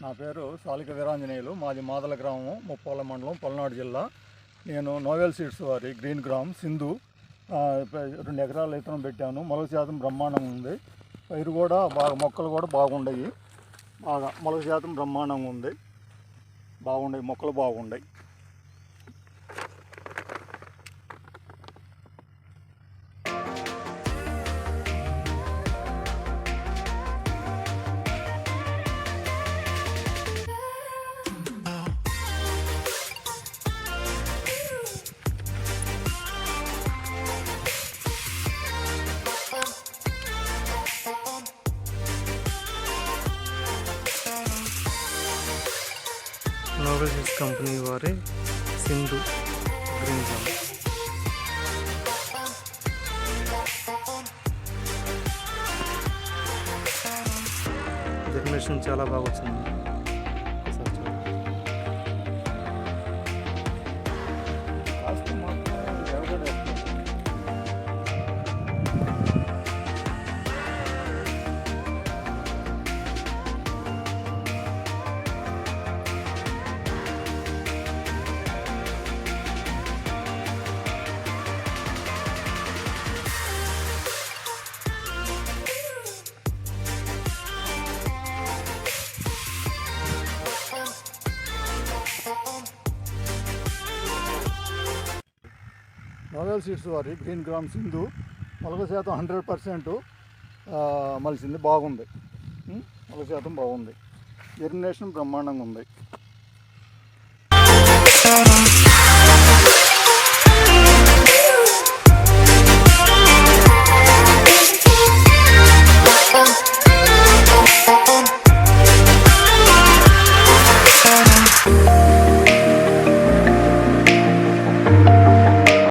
నా పేరు సాలిక వీరాంజనేయులు. మాది మాదల గ్రామం, ముప్పాల మండలం, పల్నాడు జిల్లా. నేను నోవెల్ సీడ్స్ వారి గ్రీన్ గ్రామ్ సింధు 2 ఎకరాల విత్తనం పెట్టాను. మొలక శాతం బ్రహ్మాండంగా ఉంది. పైరు కూడా బాగా, మొక్కలు కూడా బాగుండయి. బాగా మొలక శాతం బ్రహ్మాండంగా ఉంది. బాగుండయి, మొక్కలు బాగుండయి. నోవెల్ సీడ్స్ కంపెనీ వారి సింధు గ్రీన్ గ్రామ్. జర్మినేషన్ చాలా బాగా వచ్చింది. నోవెల్ సీడ్స్ వారి గ్రీన్ గ్రామ్ సింధు మొలక శాతం 100% మలిసింది. బాగుంది, మొలక శాతం బాగుంది. జర్మినేషన్ బ్రహ్మాండంగా ఉంది.